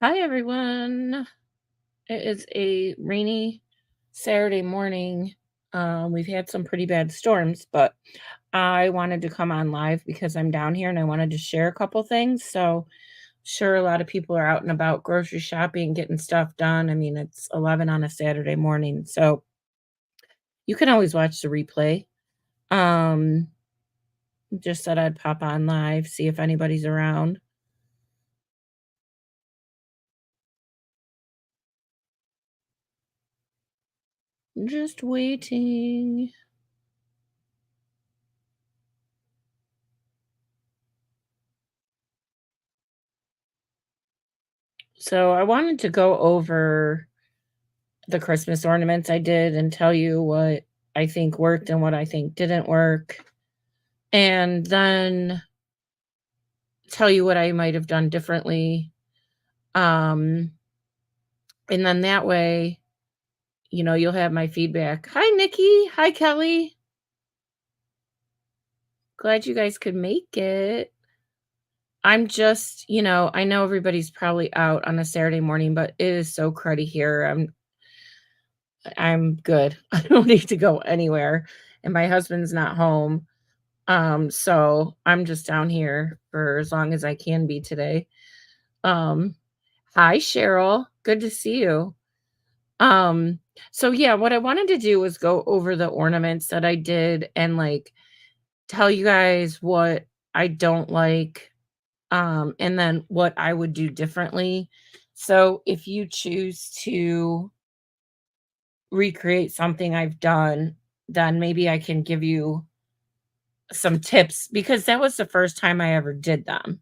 Hi, everyone. It is a rainy Saturday morning. We've had some pretty bad storms, but I wanted to come on live because I'm down here and I wanted to share a couple things. So, sure, a lot of people are out and about grocery shopping, getting stuff done. I mean, it's 11 on a Saturday morning. So, you can always watch the replay. Um, just said I'd pop on live, see if anybody's around. Just waiting. So, I wanted to go over the Christmas ornaments I did and tell you what I think worked and what I think didn't work, and then tell you what I might have done differently. Um, and then that way, you'll have my feedback. Hi, Nikki. Hi, Kelly. Glad you guys could make it. I'm just, I know everybody's probably out on a Saturday morning, but it is so cruddy here. I'm good. I don't need to go anywhere. And my husband's not home. So I'm just down here for as long as I can be today. Um, Hi Cheryl, good to see you. Um, so yeah, what I wanted to do was go over the ornaments that I did and like tell you guys what I don't like, and then what I would do differently. So if you choose to recreate something I've done, then maybe I can give you some tips because that was the first time I ever did them.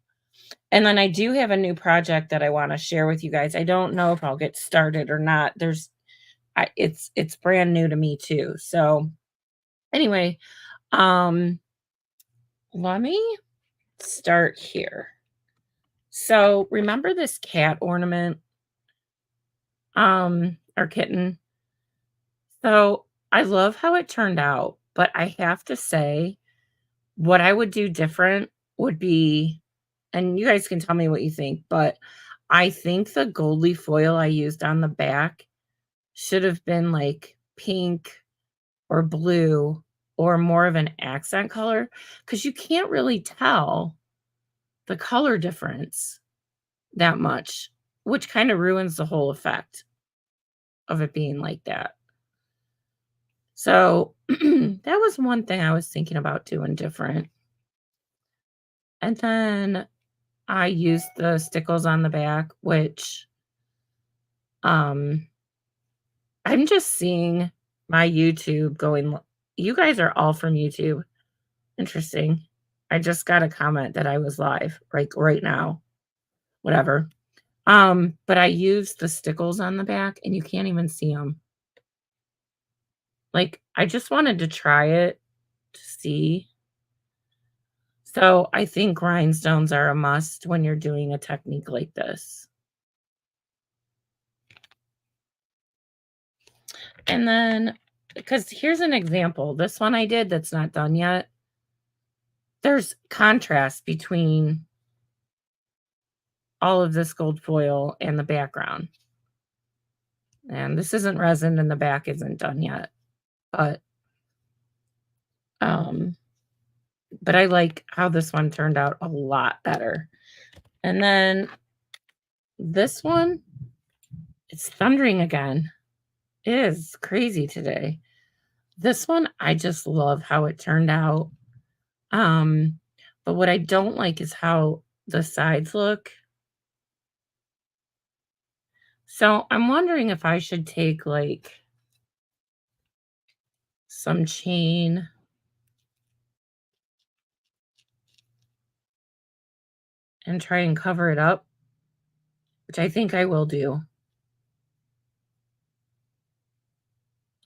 And then I do have a new project that I wanna share with you guys. I don't know if I'll get started or not. It's brand new to me too. So, anyway, um, let me start here. So, remember this cat ornament, or kitten? So, I love how it turned out, but I have to say what I would do different would be, and you guys can tell me what you think, but I think the gold leaf foil I used on the back should have been like pink or blue or more of an accent color because you can't really tell the color difference that much, which kind of ruins the whole effect of it being like that. So that was one thing I was thinking about doing different. And then I used the stickles on the back, which um I'm just seeing my YouTube going. You guys are all from YouTube. Interesting. I just got a comment that I was live, right now. Whatever. But I used the stickles on the back and you can't even see them. Like, I just wanted to try it to see. So, I think rhinestones are a must when you're doing a technique like this. And then, because here's an example. This one I did that's not done yet. There's contrast between all of this gold foil and the background. And this isn't resin and the back isn't done yet. But um but I like how this one turned out a lot better. And then this one, it's thundering again. It is crazy today. This one, I just love how it turned out. Um, but what I don't like is how the sides look. So I'm wondering if I should take like some chain and try and cover it up, which I think I will do.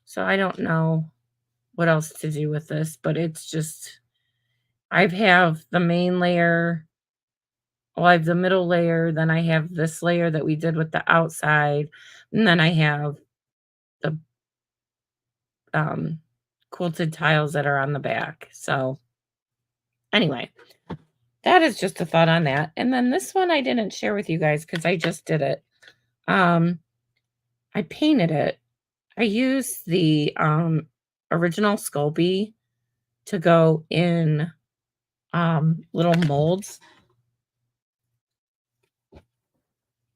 So I don't know what else to do with this, but it's just I have the main layer. Well, I have the middle layer, then I have this layer that we did with the outside, and then I have the, um, quilted tiles that are on the back. So, anyway, that is just a thought on that. And then this one I didn't share with you guys because I just did it. Um, I painted it. I used the original Sculpey to go in little molds.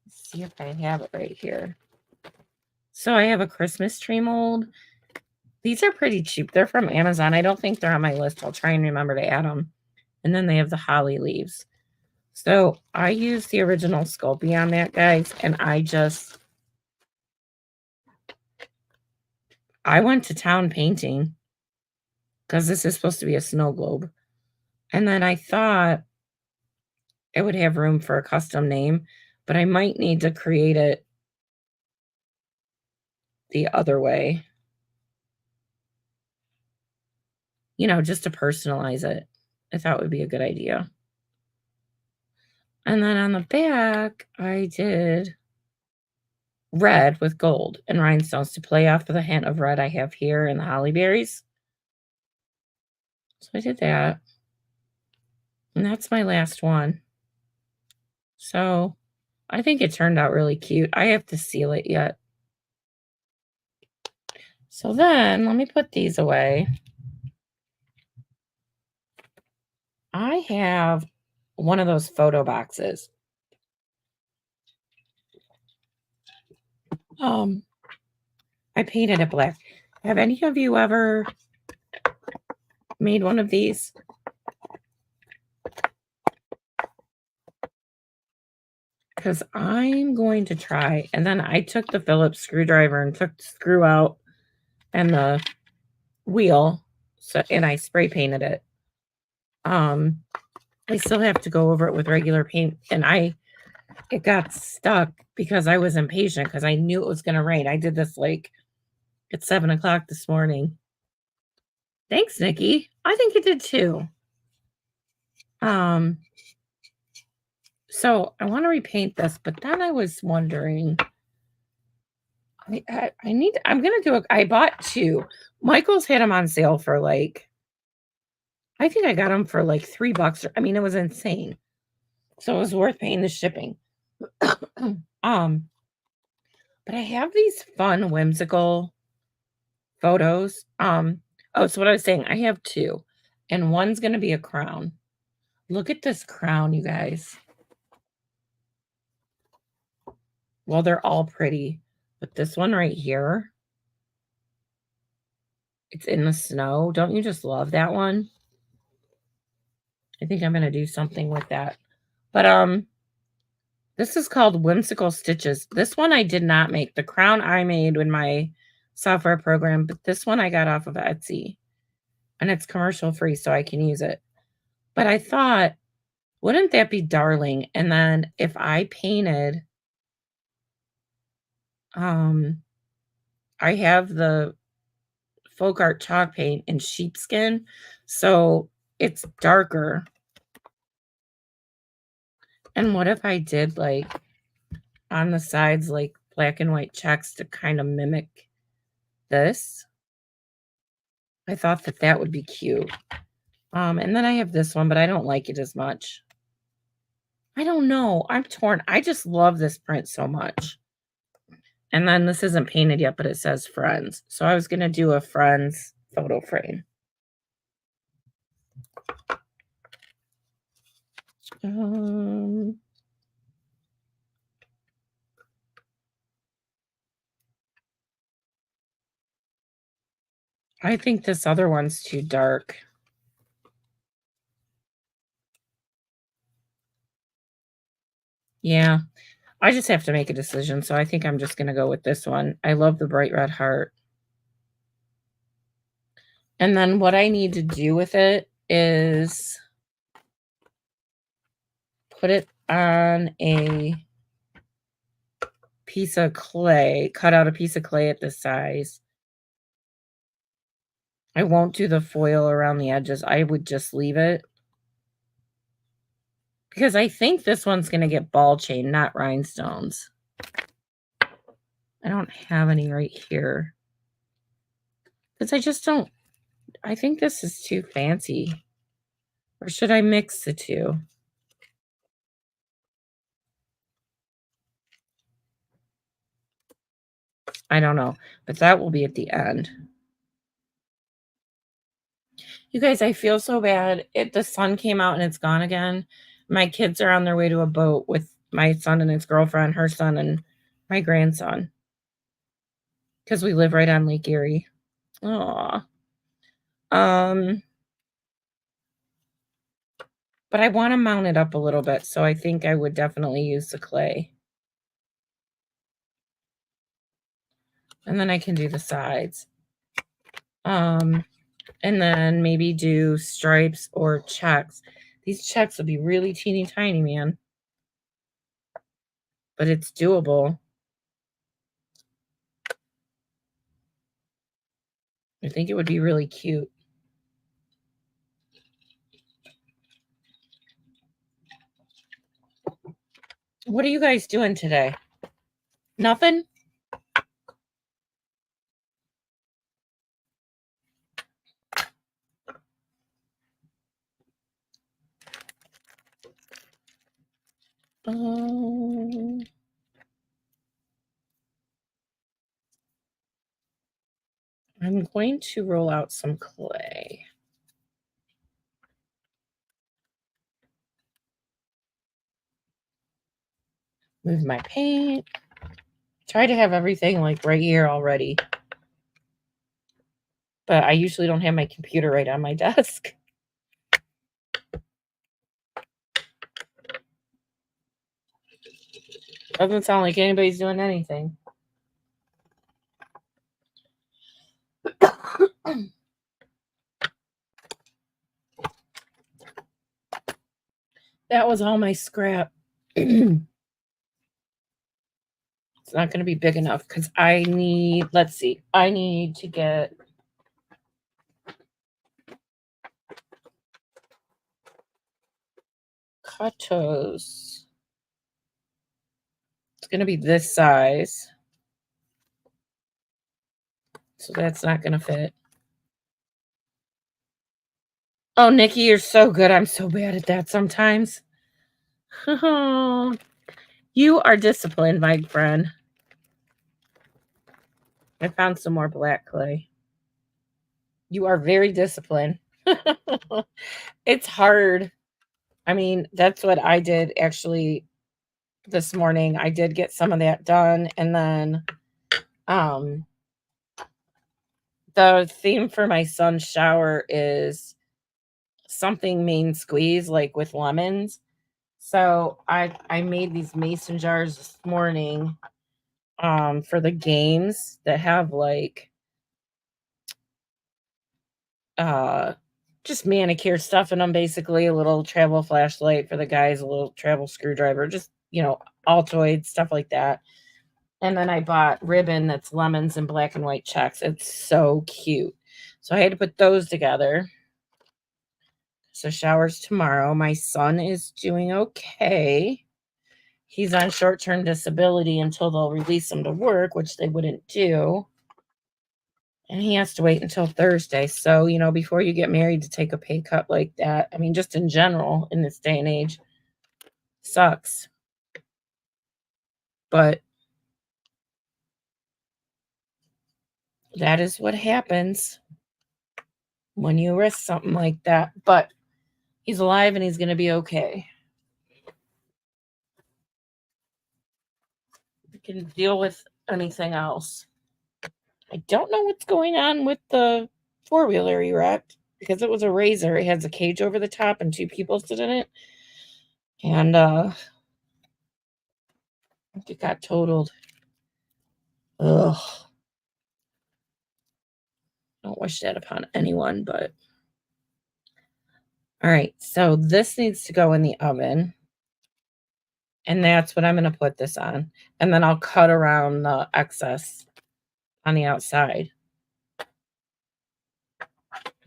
Let's see if I have it right here. So I have a Christmas tree mold. These are pretty cheap. They're from Amazon. I don't think they're on my list. I'll try and remember to add them. And then they have the holly leaves. So I used the original Sculpey on that, guys, and I went to town painting because this is supposed to be a snow globe. And then I thought it would have room for a custom name, but I might need to create it the other way, just to personalize it. I thought would be a good idea. And then on the back, I did red with gold and rhinestones to play off of the hint of red I have here in the holly berries. So I did that. And that's my last one. So I think it turned out really cute. I have to seal it yet. So then let me put these away. I have one of those photo boxes. I painted it black. Have any of you ever made one of these? Because I'm going to try. And then I took the Phillips screwdriver and took the screw out and the wheel, and I spray painted it. I still have to go over it with regular paint, and it got stuck because I was impatient because I knew it was going to rain. I did this like at 7 o'clock this morning. Thanks, Nikki. I think you did too. So I want to repaint this, but then I was wondering, I'm going to do I bought two. Michael's had them on sale for I think I got them for like $3. I mean, it was insane. So it was worth paying the shipping. But I have these fun, whimsical photos. So what I was saying, I have two, and one's going to be a crown. Look at this crown, you guys. Well, they're all pretty, but this one right here, it's in the snow. Don't you just love that one? I think I'm going to do something with that. But this is called Whimsical Stitches. This one I did not make. The crown I made with my software program, but this one I got off of Etsy. And it's commercial free, so I can use it. But I thought, wouldn't that be darling? And then if I painted, I have the folk art chalk paint in sheepskin, so it's darker. And what if I did on the sides black and white checks to kind of mimic this? I thought that would be cute. And then I have this one, but I don't like it as much. I don't know. I'm torn. I just love this print so much. And then this isn't painted yet, but it says Friends. So I was going to do a Friends photo frame. I think this other one's too dark. Yeah, I just have to make a decision. So I think I'm just going to go with this one. I love the bright red heart. And then what I need to do with it is put it on a piece of clay, cut out a piece of clay at this size. I won't do the foil around the edges. I would just leave it. Because I think this one's going to get ball chain, not rhinestones. I don't have any right here. Because I just don't, I think this is too fancy. Or should I mix the two? I don't know, but that will be at the end. You guys, I feel so bad. The sun came out and it's gone again. My kids are on their way to a boat with my son and his girlfriend, her son, and my grandson because we live right on Lake Erie. Aw. Um, but I wanna mount it up a little bit, so I think I would definitely use the clay. And then I can do the sides. Um, and then maybe do stripes or checks. These checks would be really teeny tiny, man, but it's doable. I think it would be really cute. What are you guys doing today? Nothing? Um, I'm going to roll out some clay. Move my paint. Try to have everything like right here already. But I usually don't have my computer right on my desk. Doesn't sound like anybody's doing anything. That was all my scrap. It's not going to be big enough because I need, let's see, I need to get cutos. It's going to be this size. So that's not going to fit. Oh, Nikki, you're so good. I'm so bad at that sometimes. You are disciplined, my friend. I found some more black clay. You are very disciplined. It's hard. I mean, that's what I did actually this morning. I did get some of that done, and then um the theme for my son's shower is something main squeeze like with lemons. So I made these mason jars this morning for the games that have like uh just manicure stuff in them, basically a little travel flashlight for the guys, a little travel screwdriver, just Altoids, stuff like that. And then I bought ribbon that's lemons and black and white checks. It's so cute. So I had to put those together. So showers tomorrow. My son is doing okay. He's on short-term disability until they'll release him to work, which they wouldn't do. And he has to wait until Thursday. So, before you get married to take a pay cut like that, I mean, just in general in this day and age, sucks. But that is what happens when you risk something like that. But he's alive and he's going to be okay. We can deal with anything else. I don't know what's going on with the four-wheeler he wrecked because it was a Razor. It has a cage over the top and two people sit in it. And it got totaled. Ugh. Don't wish that upon anyone, but all right. So this needs to go in the oven. And that's what I'm going to put this on. And then I'll cut around the excess on the outside.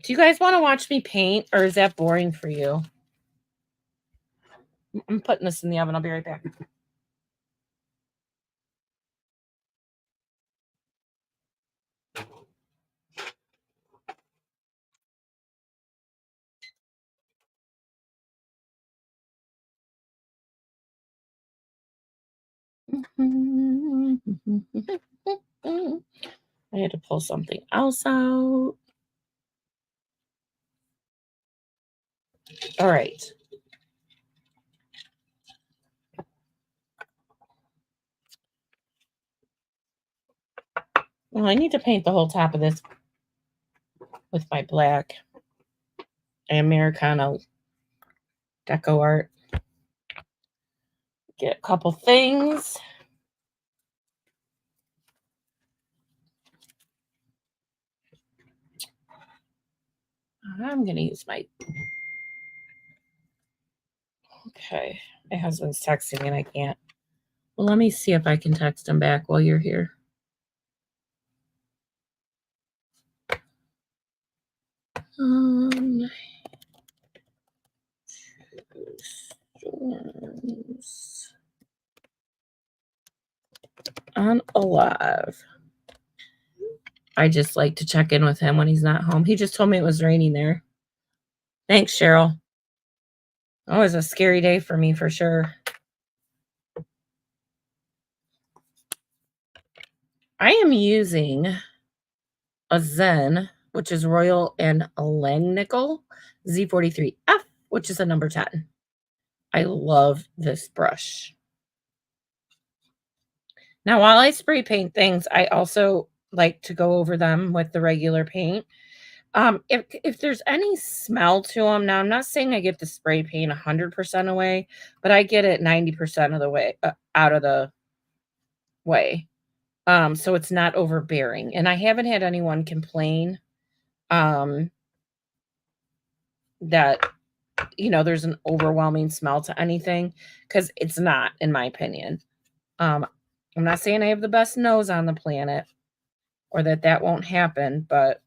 Do you guys want to watch me paint or is that boring for you? I'm putting this in the oven. I'll be right back. I had to pull something else out. All right. Well, I need to paint the whole top of this with my black Americano deco art. Get a couple things. I'm going to use my... Okay. My husband's texting me and I can't. Well, let me see if I can text him back while you're here. Storms unalive. I just like to check in with him when he's not home. He just told me it was raining there. Thanks, Cheryl. It was a scary day for me for sure. I am using a Zen, which is Royal and Langnickel Z43F, which is a number 10. I love this brush. Now, while I spray paint things, I also like to go over them with the regular paint. If there's any smell to them, now I'm not saying I get the spray paint 100% away, but I get it 90% of the way out of the way. So it's not overbearing. And I haven't had anyone complain that, there's an overwhelming smell to anything, because it's not, in my opinion. I'm not saying I have the best nose on the planet or that won't happen, but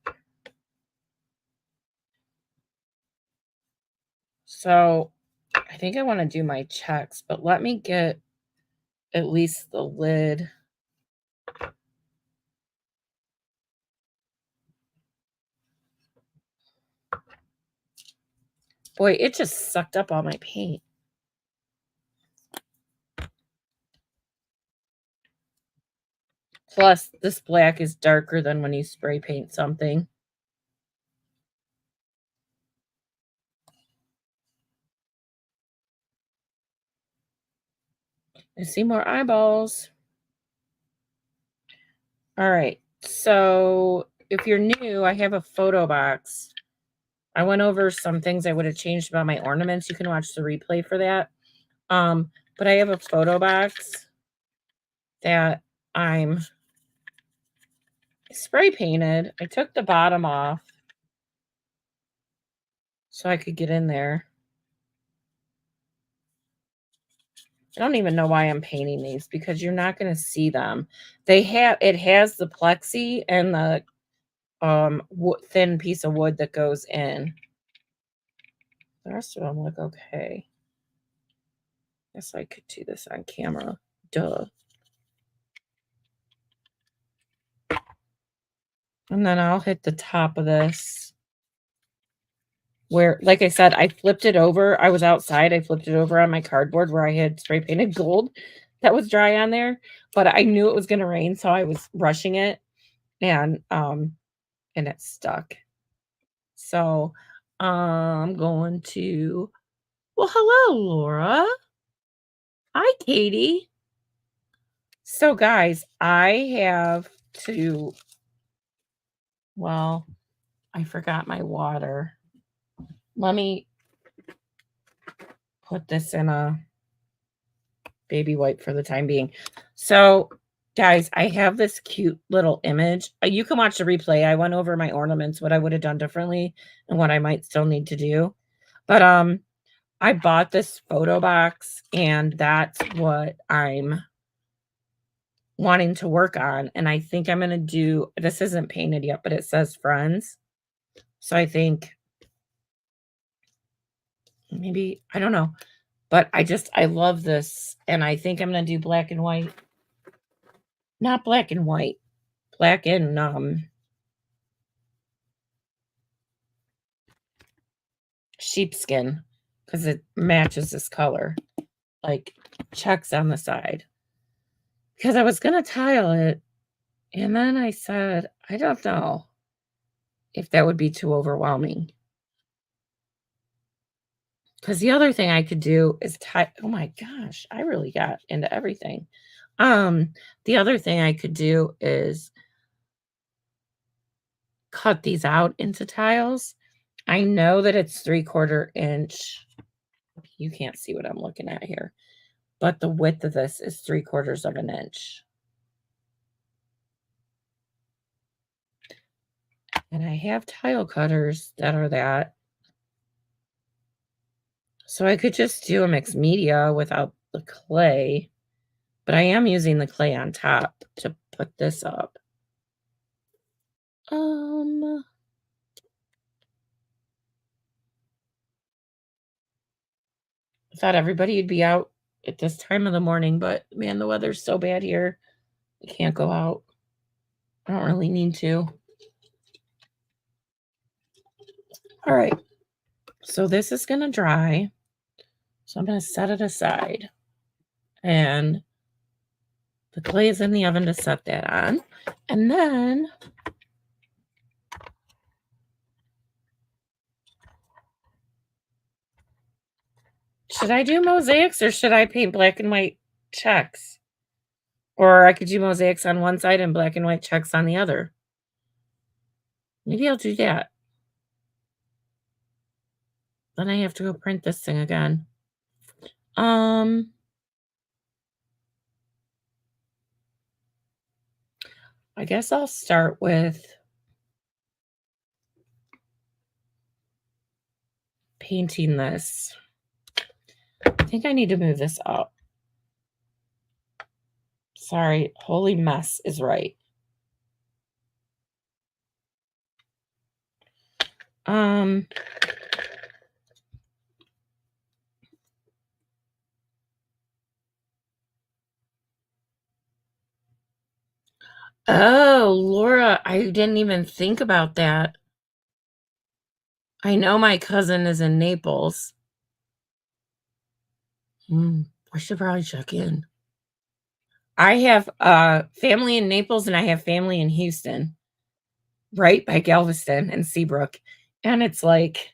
so I think I want to do my checks, but let me get at least the lid. Boy, it just sucked up all my paint. Plus, this black is darker than when you spray paint something. I see more eyeballs. All right. So if you're new, I have a photo box. I went over some things I would have changed about my ornaments. You can watch the replay for that. But I have a photo box that I'm spray painted. I took the bottom off so I could get in there. I don't even know why I'm painting these, because you're not going to see them. It has the plexi and the thin piece of wood that goes in. The rest of them look okay. Guess I could do this on camera. Duh. And then I'll hit the top of this where, like I said, I flipped it over. I was outside. I flipped it over on my cardboard where I had spray painted gold that was dry on there, but I knew it was going to rain, so I was rushing it, and it stuck. So I'm going to, well, hello, Laura. Hi, Katie. So guys, I have to, well, I forgot my water. Let me put this in a baby wipe for the time being. So guys, I have this cute little image. You can watch the replay. I went over my ornaments, what I would have done differently and what I might still need to do. But I bought this photo box, and that's what I'm wanting to work on. And I think I'm going to do, this isn't painted yet, but it says friends. So I think maybe, I don't know, but I love this. And I think I'm going to do black and white. Not black and white, black and sheepskin, because it matches this color, like checks on the side. Because I was going to tile it, And then I said, I don't know if that would be too overwhelming. Because the other thing I could do is tie, oh my gosh, I really got into everything. Um, the other thing I could do is cut these out into tiles. I know that it's 3/4 inch. You can't see what I'm looking at here, but the width of this is 3/4 of an inch. And I have tile cutters that are that. So I could just do a mixed media without the clay, but I am using the clay on top to put this up. Um, I thought everybody would be out at this time of the morning, but man, the weather's so bad here. I can't go out. I don't really need to. All right. So this is going to dry. So I'm going to set it aside. And the clay is in the oven to set that on. And then should I do mosaics or should I paint black and white checks? Or I could do mosaics on one side and black and white checks on the other. Maybe I'll do that. Then I have to go print this thing again. I guess I'll start with painting this. I think I need to move this up. Sorry, holy mess is right. Um, oh, Laura, I didn't even think about that. I know my cousin is in Naples. I should probably check in. I have family in Naples and I have family in Houston, right by Galveston and Seabrook. And it's like,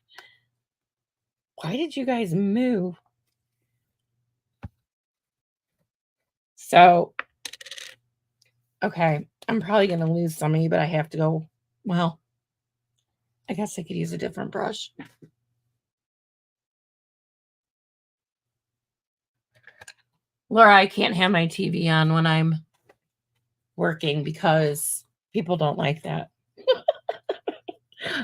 why did you guys move? So, okay, I'm probably going to lose some of you, but I have to go. Well, I guess I could use a different brush. Laura, I can't have my TV on when I'm working because people don't like that.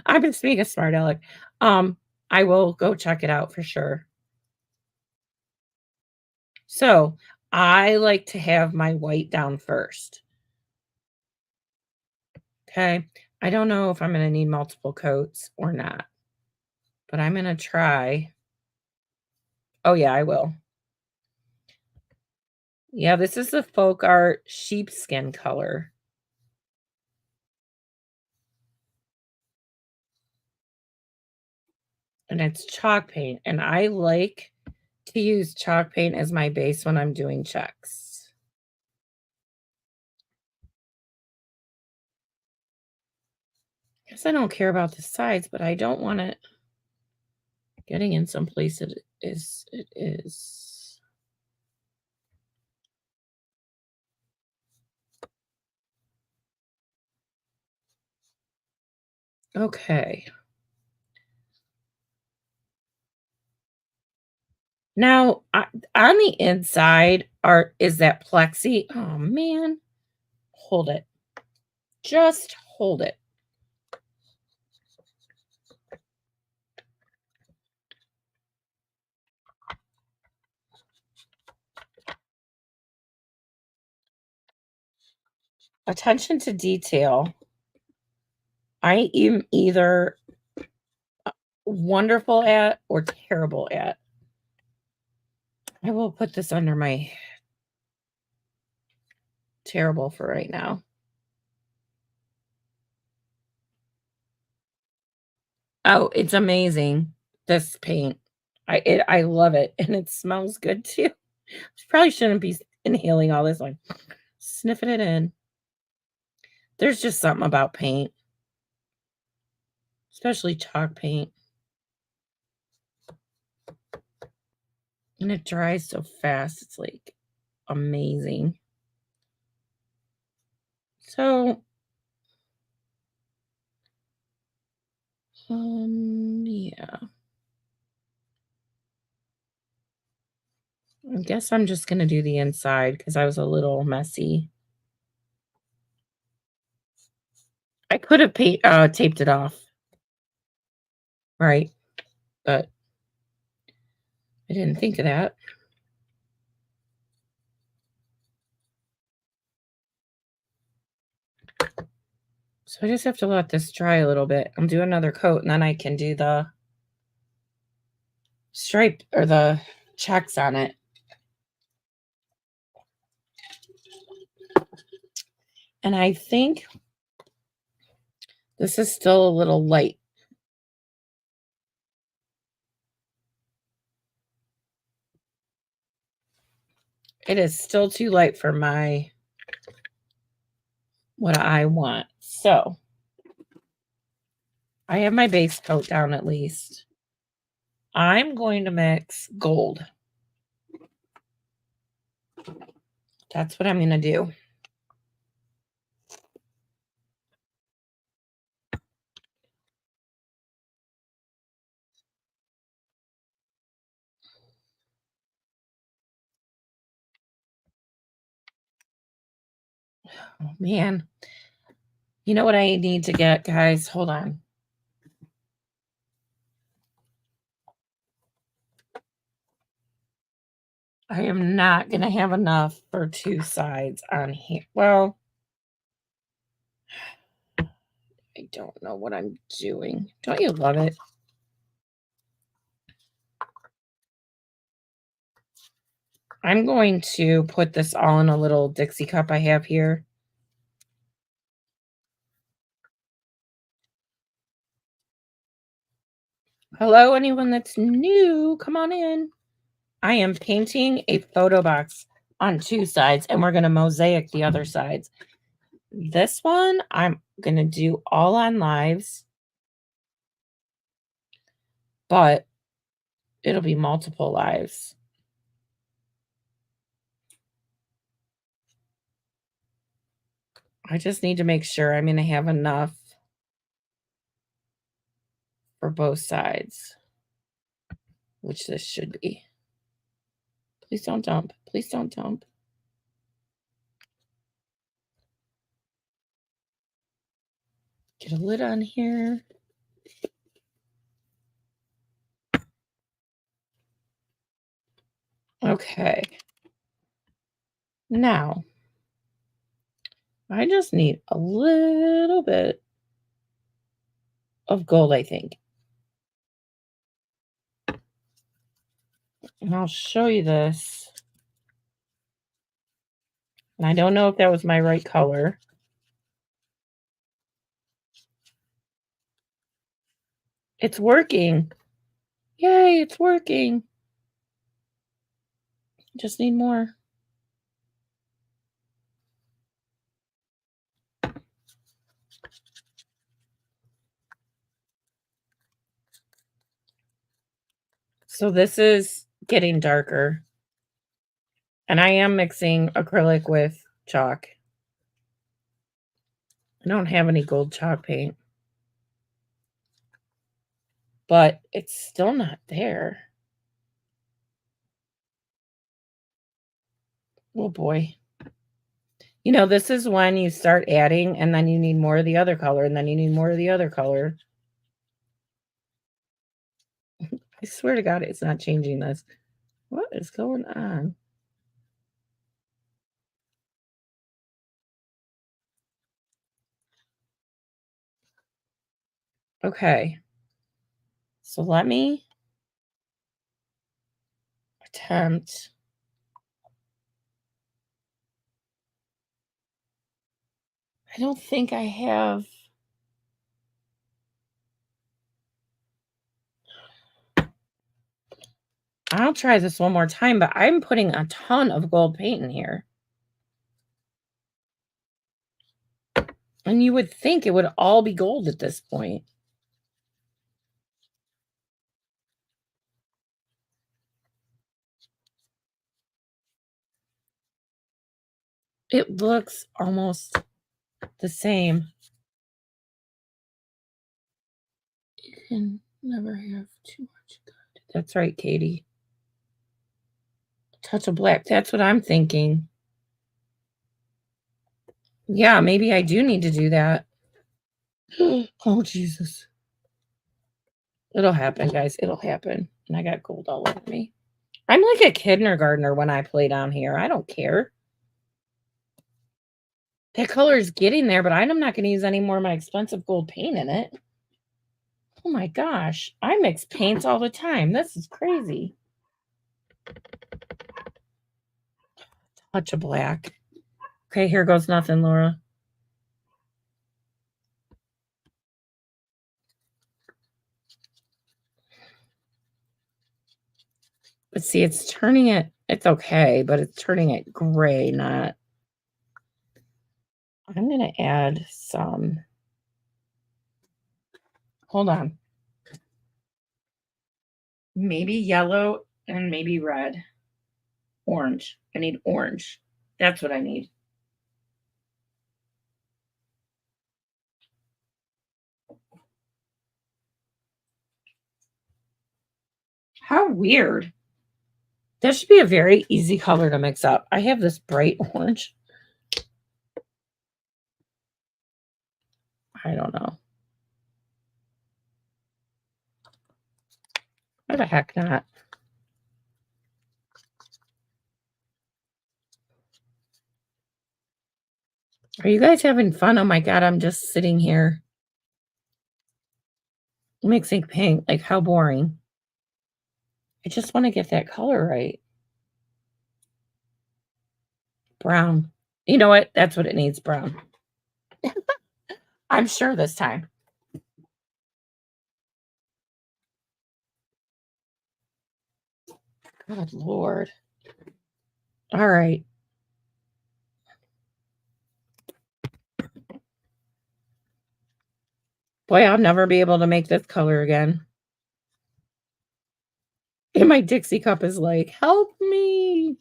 I'm just being a smart aleck. I will go check it out for sure. So I like to have my white down first. Okay. I don't know if I'm going to need multiple coats or not, but I'm going to try. Oh, yeah, I will. Yeah, this is the Folk Art sheepskin color. And it's chalk paint. And I like to use chalk paint as my base when I'm doing checks. Guess I don't care about the sides, but I don't want it getting in some place that it is. Okay. Now, on the inside is that plexi. Oh man, hold it. Just hold it. Attention to detail. I am either wonderful at or terrible at. I will put this under my terrible for right now. Oh, it's amazing. This paint. I love it and it smells good too. Probably shouldn't be inhaling all this one. Sniffing it in. There's just something about paint, especially chalk paint, and it dries so fast. It's like amazing. So, yeah. I guess I'm just gonna do the inside because I was a little messy. I could have taped it off, right? But I didn't think of that. So I just have to let this dry a little bit. I'm doing another coat, and then I can do the stripe or the checks on it. And I think this is still a little light. It is still too light for what I want. So I have my base coat down at least. I'm going to mix gold. That's what I'm going to do. Oh, man. You know what I need to get, guys? Hold on. I am not going to have enough for 2 sides on here. Well, I don't know what I'm doing. Don't you love it? I'm going to put this all in a little Dixie cup I have here. Hello, anyone that's new, come on in. I am painting a photo box on 2 sides, and we're going to mosaic the other sides. This one, I'm going to do all on lives, but it'll be multiple lives. I just need to make sure I'm going to have enough for both sides, which this should be. Please don't dump. Please don't dump. Get a lid on here. Okay. Now, I just need a little bit of gold, I think. And I'll show you this. And I don't know if that was my right color. It's working. Yay, it's working. Just need more. So this is getting darker. And I am mixing acrylic with chalk. I don't have any gold chalk paint. But it's still not there. Oh boy. You know, this is when you start adding and then you need more of the other color and then you need more of the other color. I swear to God, it's not changing this. What is going on? Okay. So let me attempt. I don't think I have. I'll try this one more time, but I'm putting a ton of gold paint in here. And you would think it would all be gold at this point. It looks almost the same. You can never have too much good. That's right, Katie. Touch of black. That's what I'm thinking. Yeah, maybe I do need to do that. Oh, Jesus. It'll happen, guys. It'll happen. And I got gold all over me. I'm like a kindergartner when I play down here. I don't care. That color is getting there, but I'm not going to use any more of my expensive gold paint in it. Oh my gosh. I mix paints all the time. This is crazy. Touch of black. Okay, here goes nothing, Laura. But see, it's turning it. It's okay, but it's turning it gray, not. I'm going to add some. Hold on. Maybe yellow and maybe red. Orange. I need orange. That's what I need. How weird. That should be a very easy color to mix up. I have this bright orange. I don't know. Why the heck not? Are you guys having fun? Oh my God, I'm just sitting here mixing paint. Like, how boring. I just want to get that color right. Brown. You know what? That's what it needs, brown. I'm sure this time. Good Lord. All right. Boy, I'll never be able to make this color again. And my Dixie cup is like, help me.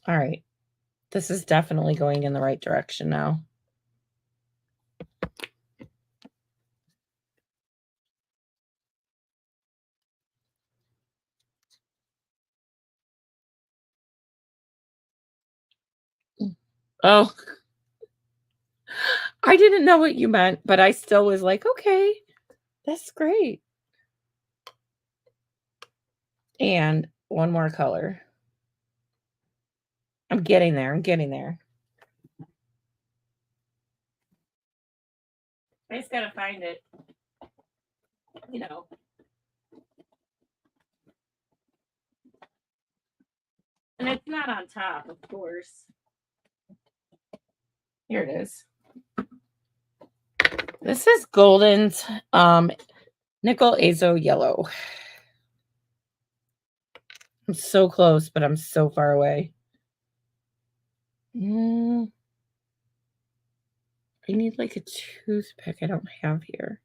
All right. This is definitely going in the right direction now. Oh, I didn't know what you meant, but I still was like, okay, that's great. And one more color. I'm getting there. I'm getting there. I just got to find it. You know. And it's not on top, of course. Here it is. This is Golden's Nickel Azo Yellow. I'm so close, but I'm so far away. I need like a toothpick I don't have here.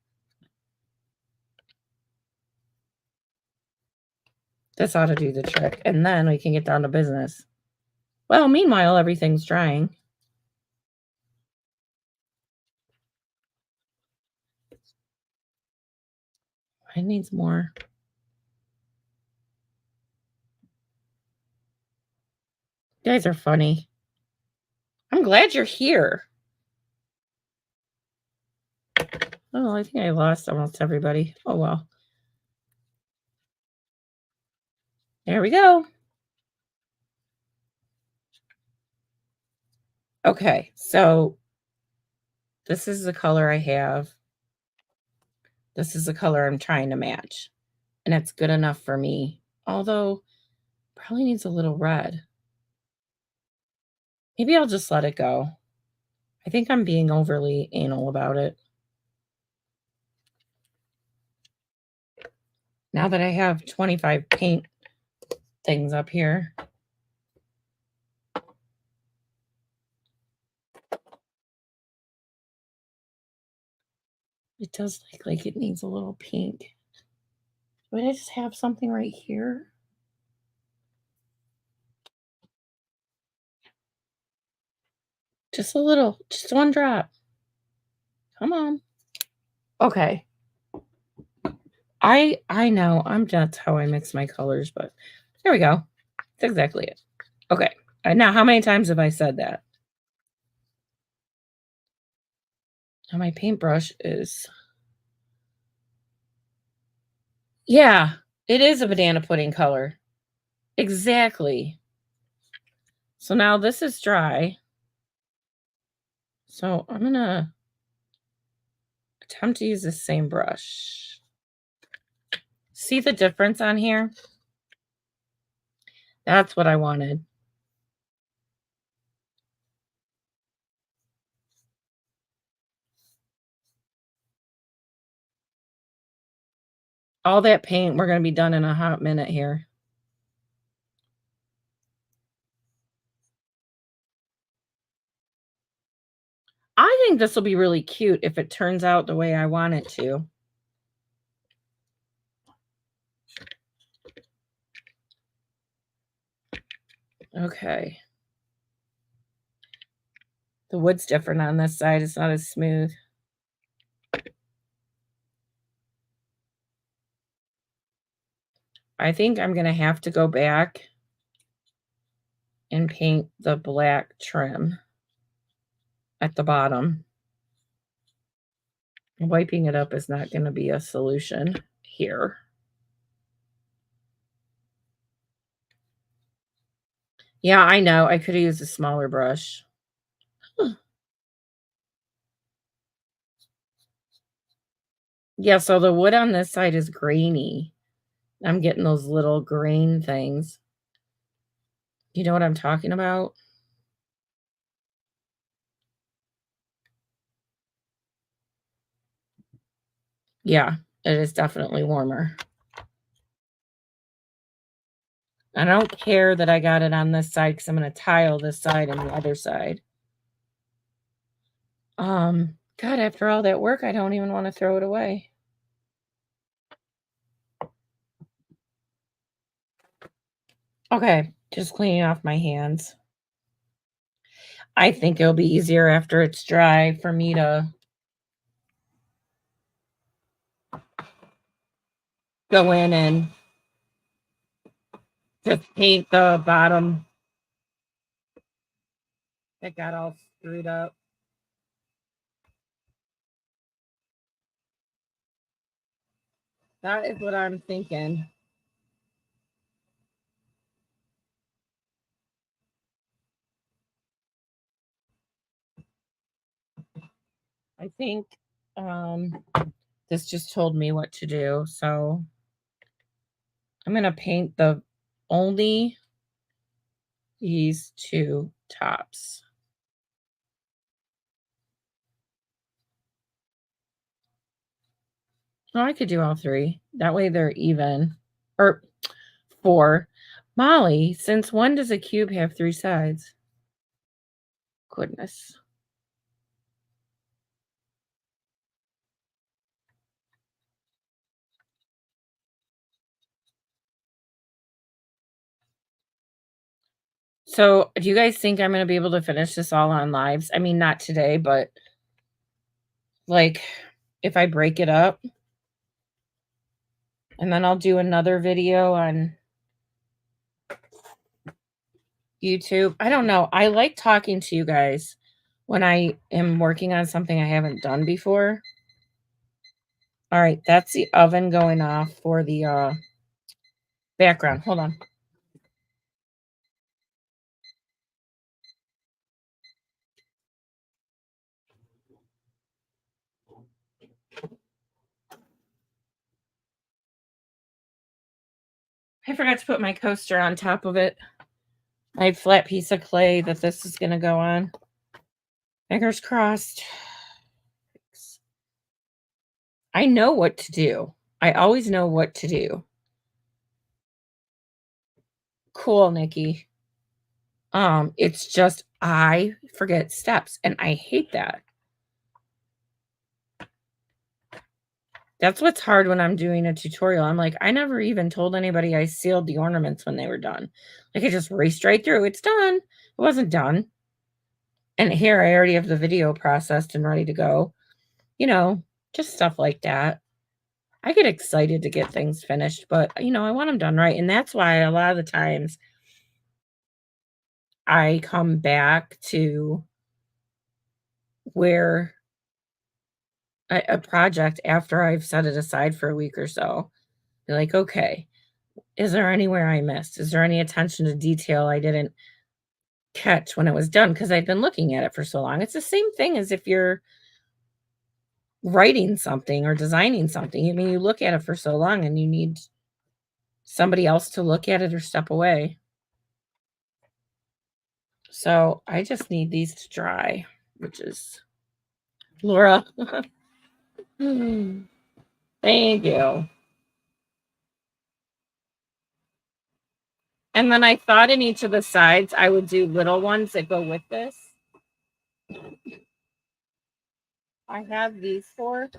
This ought to do the trick. And then we can get down to business. Well, meanwhile, everything's drying. It needs more. You guys are funny. I'm glad you're here. Oh, I think I lost almost everybody. Oh, well. There we go. Okay, so this is the color I have. This is the color I'm trying to match. And it's good enough for me. Although, probably needs a little red. Maybe I'll just let it go. I think I'm being overly anal about it. Now that I have 25 paint things up here. It does look like it needs a little pink. Would I just have something right here? Just a little, just one drop. Come on. Okay. I know, that's how I mix my colors, but there we go. That's exactly it. Okay. Now how many times have I said that? Now my paintbrush is, yeah, it is a banana pudding color. Exactly. So now this is dry. So I'm gonna attempt to use the same brush. See the difference on here? That's what I wanted. All that paint, we're gonna be done in a hot minute here. I think this will be really cute if it turns out the way I want it to. Okay. The wood's different on this side. It's not as smooth. I think I'm gonna have to go back and paint the black trim at the bottom. Wiping it up is not gonna be a solution here. Yeah, I know. I could have used a smaller brush. Yeah, so the wood on this side is grainy. I'm getting those little grain things. You know what I'm talking about? Yeah, it is definitely warmer. I don't care that I got it on this side because I'm going to tile this side and the other side. God, after all that work, I don't even want to throw it away. Okay, just cleaning off my hands. I think it'll be easier after it's dry for me to go in and just paint the bottom that got all screwed up. That is what I'm thinking. I think this just told me what to do. So I'm going to paint only these two tops. Oh, I could do all three. That way they're even. Or four. Molly, since when does a cube have three sides? Goodness. So, do you guys think I'm going to be able to finish this all on lives? I mean, not today, but like if I break it up and then I'll do another video on YouTube. I don't know. I like talking to you guys when I am working on something I haven't done before. All right, that's the oven going off for the background. Hold on. I forgot to put my coaster on top of it. My flat piece of clay that this is going to go on. Fingers crossed. I know what to do. I always know what to do. Cool, Nikki. It's just I forget steps and I hate that. That's what's hard when I'm doing a tutorial. I'm like, I never even told anybody I sealed the ornaments when they were done. Like, I just raced right through. It's done. It wasn't done. And here I already have the video processed and ready to go. You know, just stuff like that. I get excited to get things finished, but I want them done right. And that's why a lot of the times I come back to where a project after I've set it aside for a week or so. Be like, okay, is there anywhere I missed? Is there any attention to detail I didn't catch when it was done? Because I've been looking at it for so long. It's the same thing as if you're writing something or designing something. I mean, you look at it for so long and you need somebody else to look at it or step away. So I just need these to dry, which is Laura. Thank you. And then I thought in each of the sides, I would do little ones that go with this. I have these 4.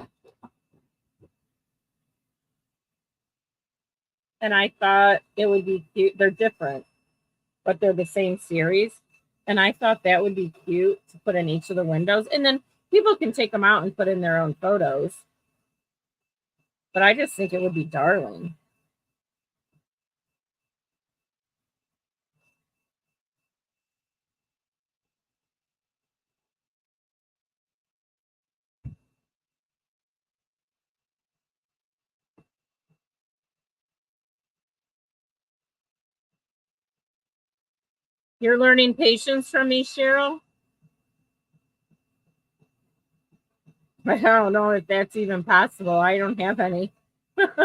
And I thought it would be cute. They're different, but they're the same series. And I thought that would be cute to put in each of the windows. And then people can take them out and put in their own photos. But I just think it would be darling. You're learning patience from me, Cheryl? I don't know if that's even possible. I don't have any. That's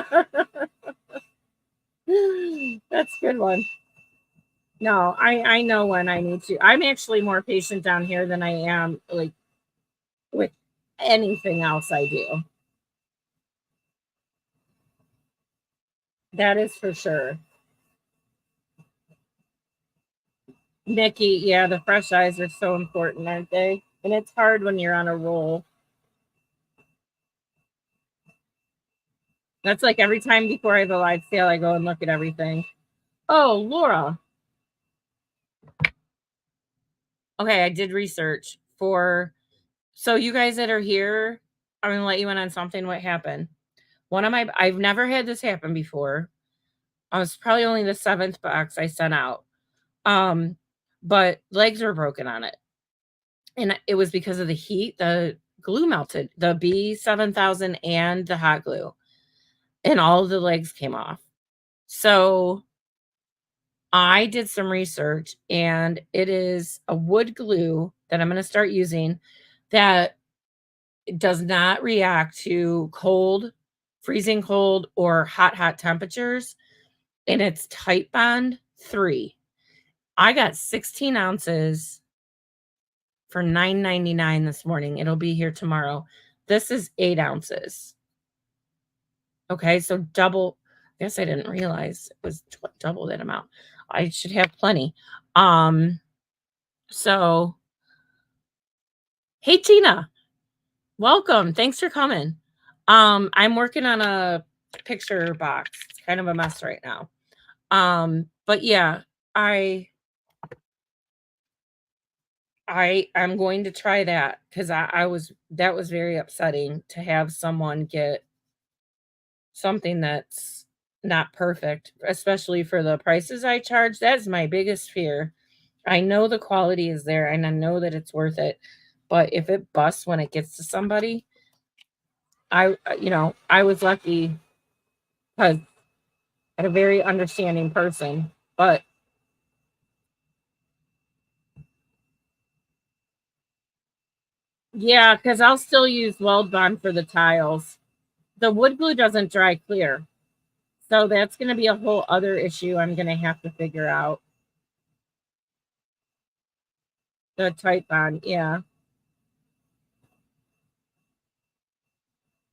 a good one. No, I know when I need to. I'm actually more patient down here than I am like with anything else I do. That is for sure. Nikki, yeah, the fresh eyes are so important, aren't they? And it's hard when you're on a roll. That's like every time before I have a live sale, I go and look at everything. Oh, Laura. Okay, I did research for so you guys that are here, I'm gonna let you in on something what happened. I've never had this happen before. I was probably only the 7th box I sent out. Um, but legs were broken on it. And it was because of the heat, the glue melted, the B7000 and the hot glue, and all of the legs came off. So I did some research and it is a wood glue that I'm going to start using that does not react to cold, freezing cold, or hot temperatures. And it's Titebond 3. I got 16 ounces for $9.99 this morning. It'll be here tomorrow. This is 8 ounces. Okay, so double. I guess I didn't realize it was double that amount. I should have plenty. So hey Tina, welcome. Thanks for coming. I'm working on a picture box. It's kind of a mess right now. But yeah, I'm going to try that because that was very upsetting to have someone get something that's not perfect, especially for the prices I charge. That is my biggest fear. I know the quality is there and I know that it's worth it, but if it busts when it gets to somebody, I was lucky because I had a very understanding person, but yeah, because I'll still use Weld Bond for the tiles. The wood glue doesn't dry clear. So that's going to be a whole other issue I'm going to have to figure out. The Titebond, yeah.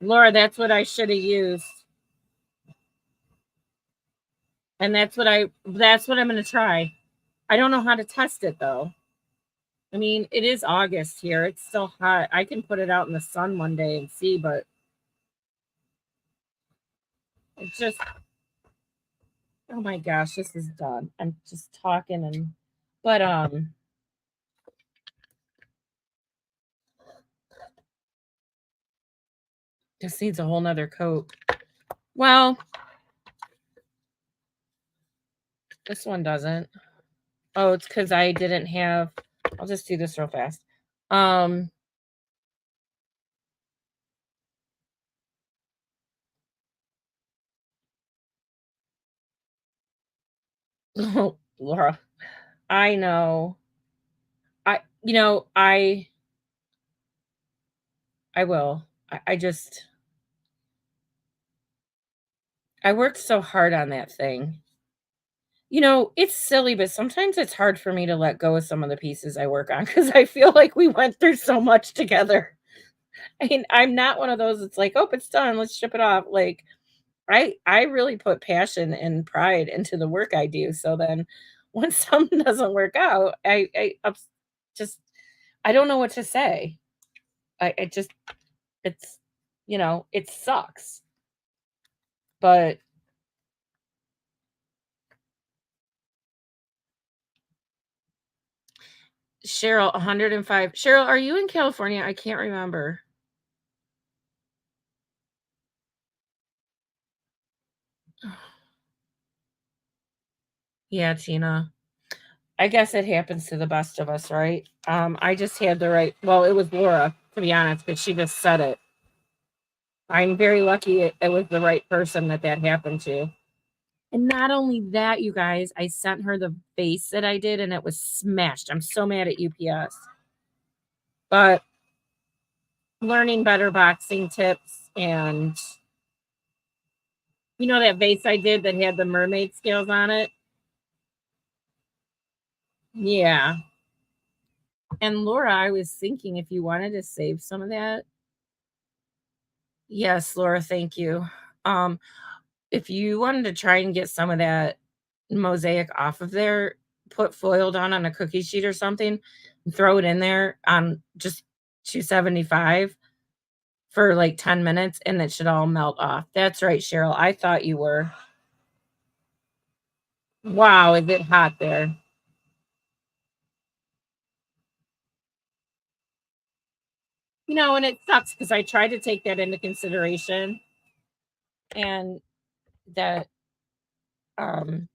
Laura, that's what I should have used. And that's what I'm going to try. I don't know how to test it though. I mean, it is August here. It's still hot. I can put it out in the sun one day and see, but It's just, oh my gosh, this is done. I'm just talking but this needs a whole nother coat. Well, this one doesn't. Oh, it's because I didn't have, I'll just do this real fast. Oh, Laura, I know. I will. I just, I worked so hard on that thing. It's silly, but sometimes it's hard for me to let go of some of the pieces I work on because I feel like we went through so much together. I mean, I'm not one of those that's like, "Oh, it's done, let's ship it off." Like, I really put passion and pride into the work I do, so then when something doesn't work out, just I don't know what to say. I just it's it sucks. But Cheryl, 105. Cheryl, are you in California? I can't remember. Yeah, Tina. I guess it happens to the best of us, right? I just had the right, well, it was Laura, to be honest, but she just said it. I'm very lucky it was the right person that happened to. And not only that, you guys, I sent her the vase that I did and it was smashed. I'm so mad at UPS. But learning better boxing tips, and that vase I did that had the mermaid scales on it? Yeah. And Laura, I was thinking if you wanted to save some of that. Yes, Laura, thank you. Um, if you wanted to try and get some of that mosaic off of there, put foil down on a cookie sheet or something, and throw it in there on just 275 for like 10 minutes, and it should all melt off. That's right, Cheryl. I thought you were. Wow, is it hot there? And it sucks because I tried to take that into consideration, and that um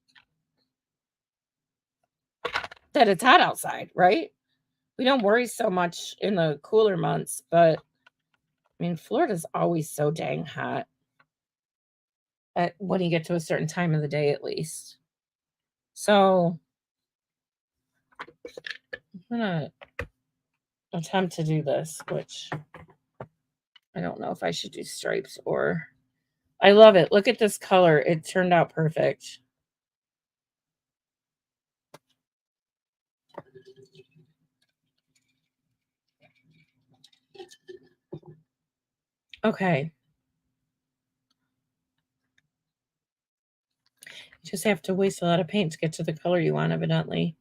that it's hot outside, right? We don't worry so much in the cooler months, but I mean, Florida's always so dang hot when you get to a certain time of the day, at least. So I'm gonna attempt to do this, which I don't know if I should do stripes or. I love it. Look at this color. It turned out perfect. Okay. You just have to waste a lot of paint to get to the color you want, evidently.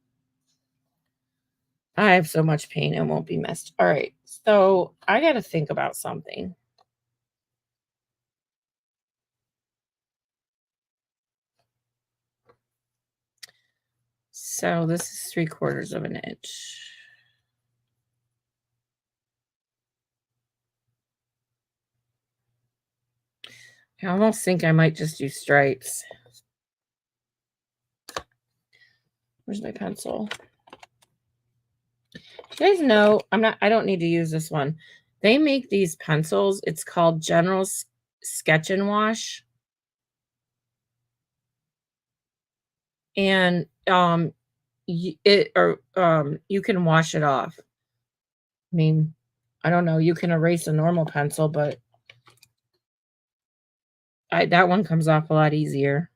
I have so much paint, it won't be missed. All right. So I got to think about something. So this is 3/4 of an inch. I almost think I might just do stripes. Where's my pencil? You guys know I don't need to use this one. They make these pencils. It's called General Sketch and Wash. And you can wash it off. I mean, I don't know, you can erase a normal pencil, but that one comes off a lot easier.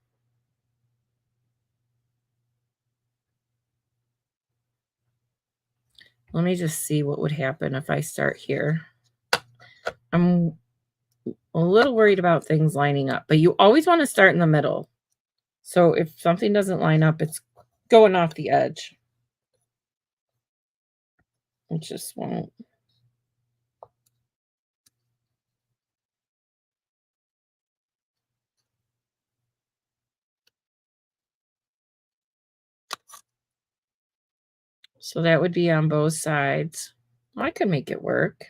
Let me just see what would happen if I start here. I'm a little worried about things lining up, but you always want to start in the middle. So if something doesn't line up, it's going off the edge. It just won't. So that would be on both sides. I could make it work.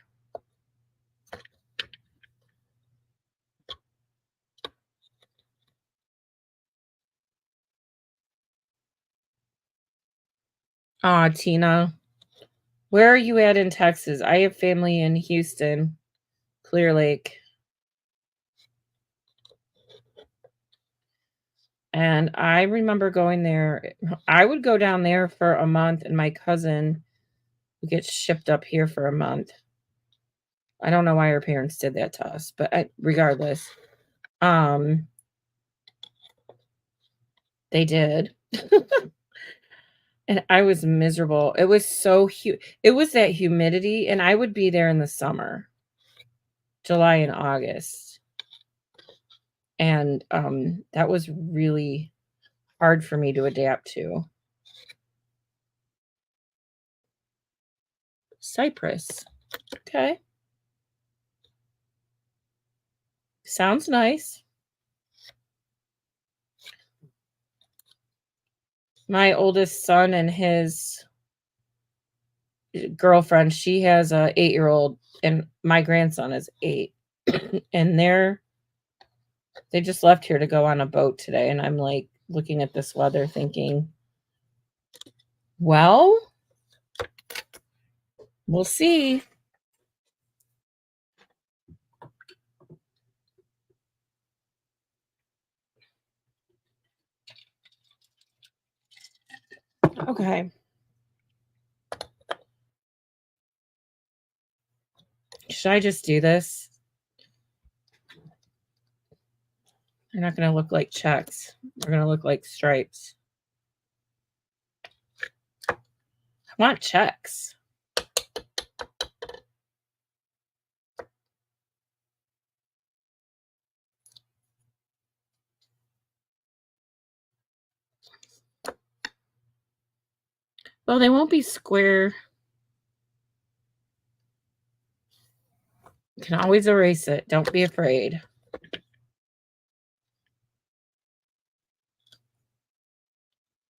Aw, Tina. Where are you at in Texas? I have family in Houston, Clear Lake. And I remember going there. I would go down there for a month, and my cousin would get shipped up here for a month. I don't know why our parents did that to us, but regardless, um, they did. And I was miserable. It was so it was that humidity, and I would be there in the summer, July and August. And that was really hard for me to adapt to. Cyprus. Okay. Sounds nice. My oldest son and his girlfriend, she has a 8-year-old, and my grandson is 8. And they just left here to go on a boat today, and I'm, like, looking at this weather thinking, "Well, we'll see." Okay. Should I just do this? They're not gonna look like checks. They're gonna look like stripes. I want checks. Well, they won't be square. You can always erase it. Don't be afraid.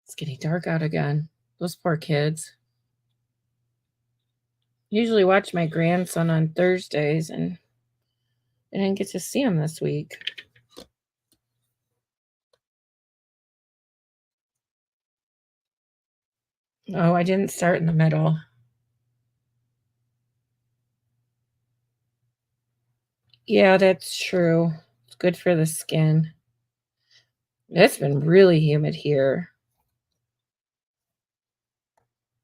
It's getting dark out again. Those poor kids. Usually watch my grandson on Thursdays, and I didn't get to see him this week. Oh, I didn't start in the middle. Yeah, that's true. It's good for the skin. It's been really humid here.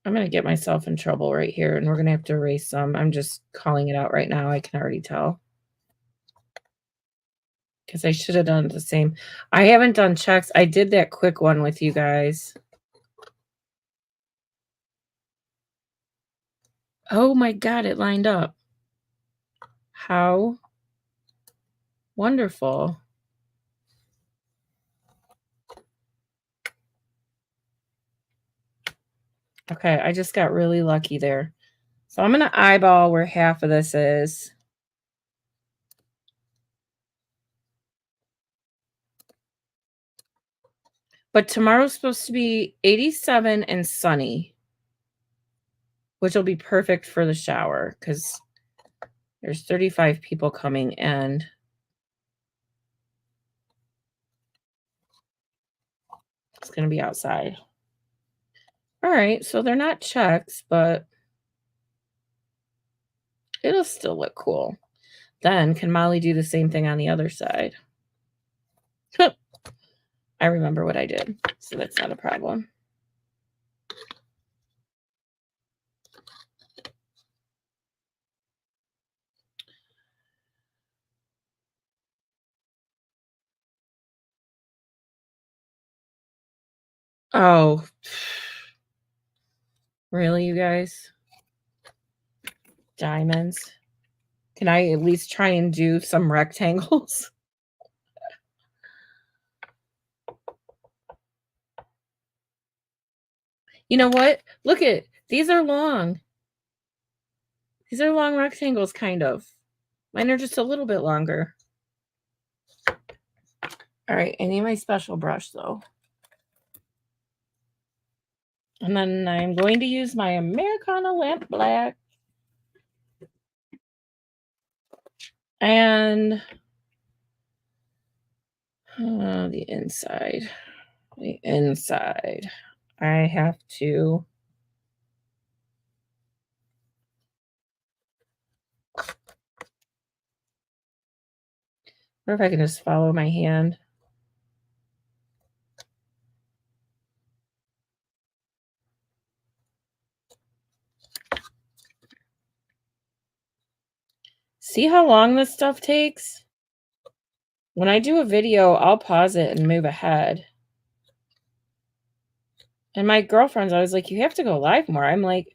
I'm gonna get myself in trouble right here, and we're gonna have to erase some. I'm just calling it out right now. I can already tell. Because I should have done the same. I haven't done checks. I did that quick one with you guys. Oh my god, it lined up. How wonderful. Okay, I just got really lucky there. So I'm gonna eyeball where half of this is. But tomorrow's supposed to be 87 and sunny, which will be perfect for the shower because there's 35 people coming in. It's gonna be outside. All right, so they're not checks, but it'll still look cool. Then can Molly do the same thing on the other side? I remember what I did, so that's not a problem. Oh, really, you guys? Diamonds? Can I at least try and do some rectangles? You know what? Look at these are long. These are long rectangles, kind of. Mine are just a little bit longer. All right, I need my special brush though. And then I'm going to use my Americana Lamp Black. And the inside. The inside. I have to. Or if I can just follow my hand. See how long this stuff takes? When I do a video, I'll pause it and move ahead. And my girlfriend's always like, you have to go live more. I'm like,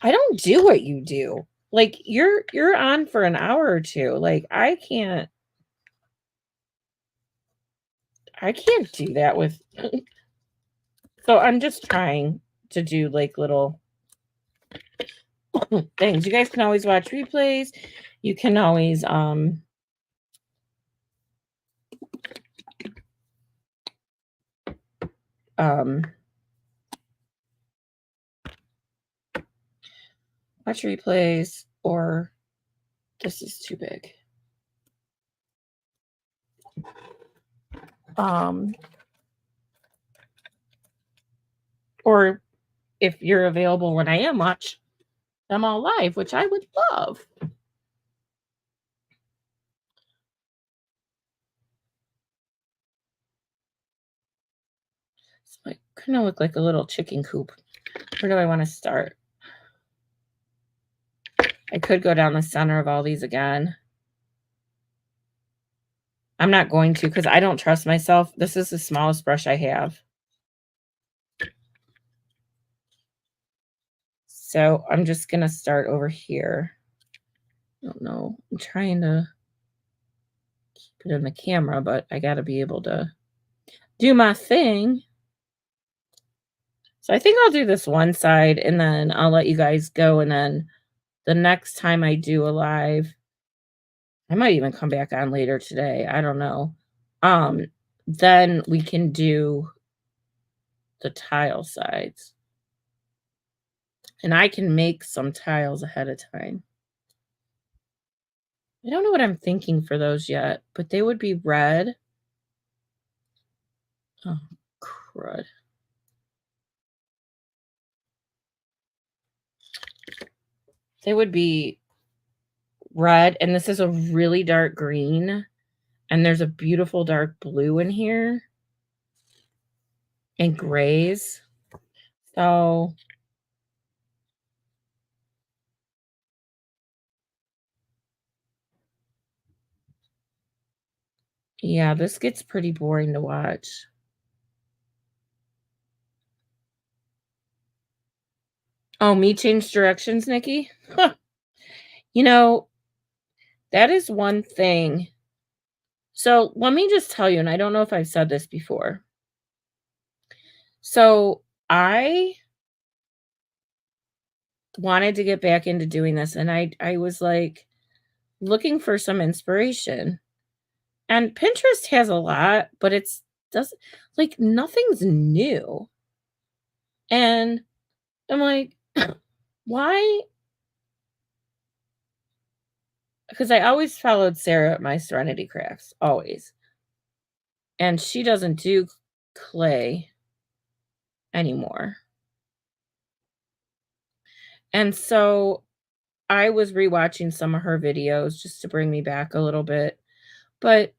I don't do what you do. Like you're on for an hour or two. Like I can't do that with so I'm just trying to do like little things. You guys can always watch replays. You can always watch replays, or this is too big. Or if you're available when I am, watch them all live, which I would love. So I kind of look like a little chicken coop. Where do I want to start? I could go down the center of all these again. I'm not going to because I don't trust myself. This is the smallest brush I have. So I'm just going to start over here. I don't know. I'm trying to keep it in the camera, but I got to be able to do my thing. So I think I'll do this one side and then I'll let you guys go. And then the next time I do a live, I might even come back on later today. I don't know. Then we can do the tile sides. And I can make some tiles ahead of time. I don't know what I'm thinking for those yet, but they would be red. Oh, crud. They would be red, and this is a really dark green, and there's a beautiful dark blue in here, and grays. So yeah, this gets pretty boring to watch. Oh, me change directions, Nikki? You know, that is one thing. So let me just tell you, and I don't know if I've said this before. So I wanted to get back into doing this, and I was like looking for some inspiration. And Pinterest has a lot, but it's doesn't like nothing's new. And I'm like, why? Because I always followed Sarah at my Serenity Crafts, always. And she doesn't do clay anymore. And so I was rewatching some of her videos just to bring me back a little bit. But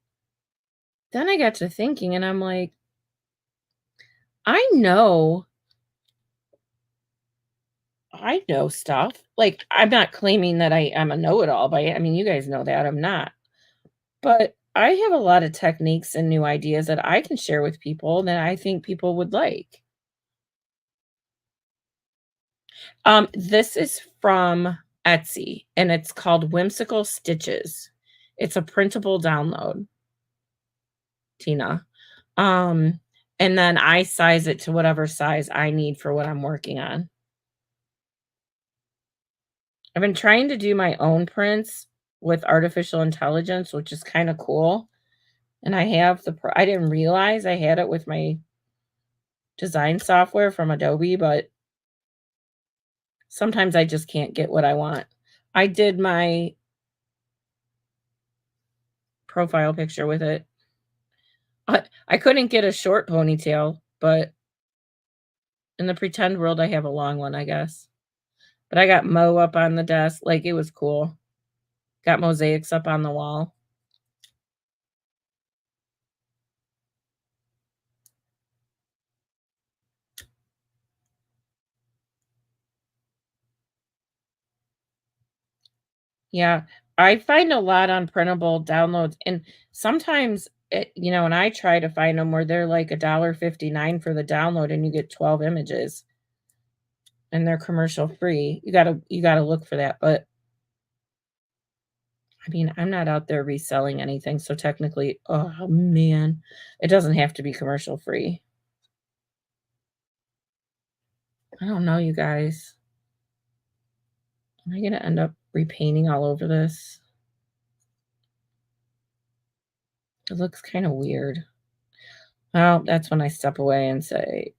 then I got to thinking and I'm like, I know stuff. Like, I'm not claiming that I am a know-it-all by I mean, you guys know that I'm not. But I have a lot of techniques and new ideas that I can share with people that I think people would like. This is from Etsy, and it's called Whimsical Stitches. It's a printable download, Tina. Um, and then I size it to whatever size I need for what I'm working on. I've been trying to do my own prints with artificial intelligence, which is kind of cool. And I have I didn't realize I had it with my design software from Adobe, but Sometimes I just can't get what I want. I did my profile picture with it. I couldn't get a short ponytail, but in the pretend world, I have a long one, I guess. But I got Mo up on the desk, like, it was cool. Got mosaics up on the wall. Yeah, I find a lot on printable downloads, and sometimes, when I try to find them where they're like $1.59 for the download and you get 12 images and they're commercial free. You gotta look for that, but, I mean, I'm not out there reselling anything, so technically oh, man, it doesn't have to be commercial free. I don't know, you guys. Am I gonna end up repainting all over this? It looks kinda weird. Well, that's when I step away and say,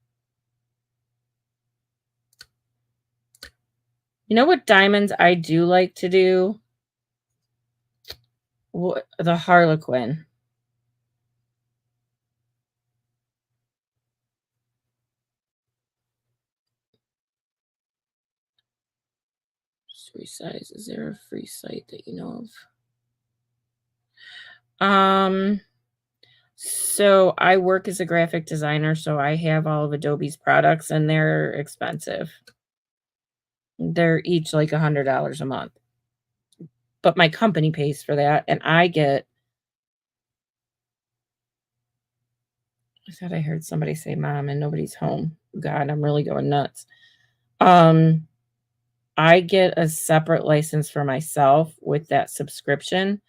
"You know what diamonds I do like to do? The Harlequin." Free size. Is there a free site that you know of? So I work as a graphic designer, so I have all of Adobe's products and they're expensive. They're each like $100 a month. But my company pays for that and I thought I heard somebody say mom and nobody's home. God, I'm really going nuts. Um I get a separate license for myself with that subscription.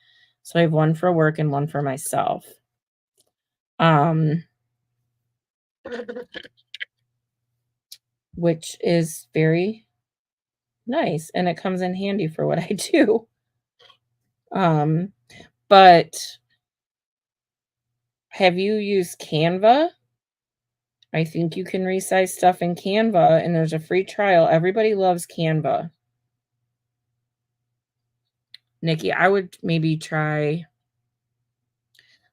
So I have one for work and one for myself. Um, which is very nice and it comes in handy for what I do. Um, but have you used Canva? I think you can resize stuff in Canva and there's a free trial. Everybody loves Canva. Nikki, I would maybe try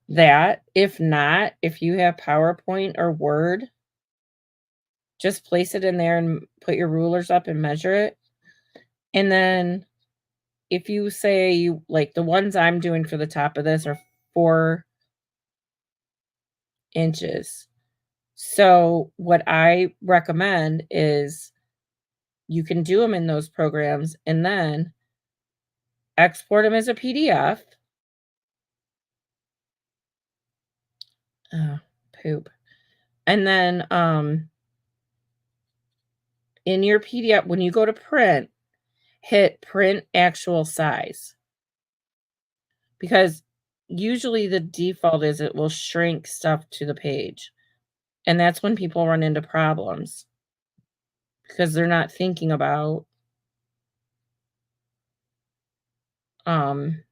that. If not, if you have PowerPoint or Word, just place it in there and put your rulers up and measure it. And then if you say you like the ones I'm doing for the top of this are 4 inches. So what I recommend is you can do them in those programs and then export them as a PDF. Oh, poop. And then in your PDF, when you go to print, hit print actual size because usually the default is it will shrink stuff to the page. And that's when people run into problems because they're not thinking about um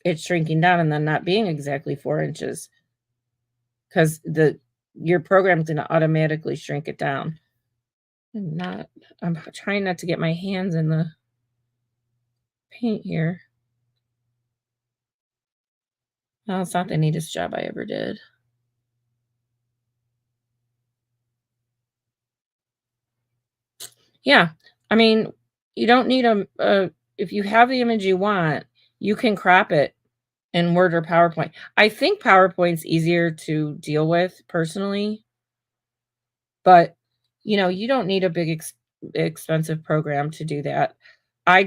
it shrinking down and then not being exactly 4 inches because the your program's going to automatically shrink it down. Not I'm trying not to get my hands in the paint here. No, it's not the neatest job I ever did. Yeah. I mean, you don't need if you have the image you want, you can crop it in Word or PowerPoint. I think PowerPoint's easier to deal with personally, but you don't need a big expensive program to do that. I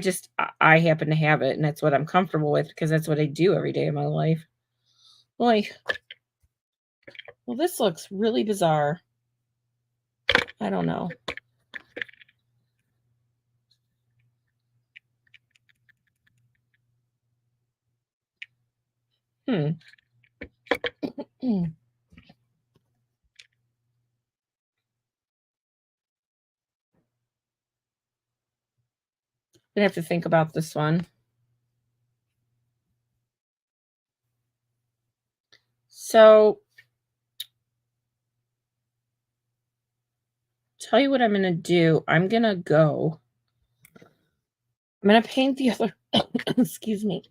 happen to have it and that's what I'm comfortable with because that's what I do every day of my life. Like, well, this looks really bizarre. I don't know. Hmm. Gonna have to think about this one. So tell you what I'm gonna do. I'm gonna paint the other excuse me.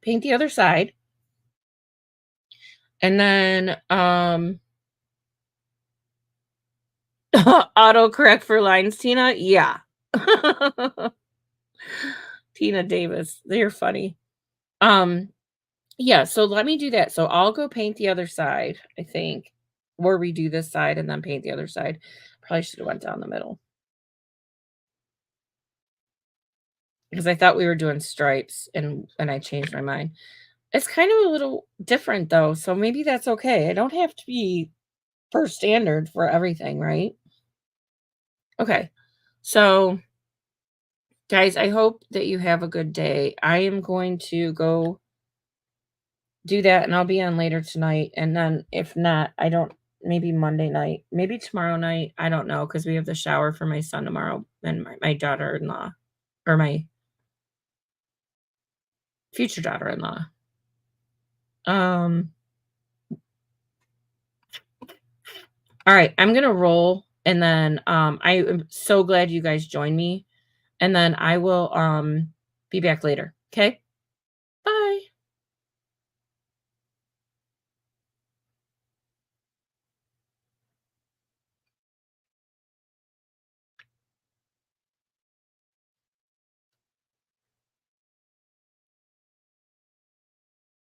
Paint the other side, and then, autocorrect for lines, Tina? Yeah. Tina Davis, they're funny. Um, yeah, so let me do that. So I'll go paint the other side, I think, or redo this side and then paint the other side. Probably should have went down the middle because I thought we were doing stripes and I changed my mind. It's kind of a little different though, so maybe that's okay. I don't have to be per standard for everything, right? Okay. So, guys, I hope that you have a good day. I am going to go do that and I'll be on later tonight. And then if not, I don't maybe Monday night, maybe tomorrow night. I don't know because we have the shower for my son tomorrow and my daughter-in-law or my future daughter-in-law. Um, all right, I'm gonna roll and then I am so glad you guys joined me. And then I will be back later. Okay. Bye.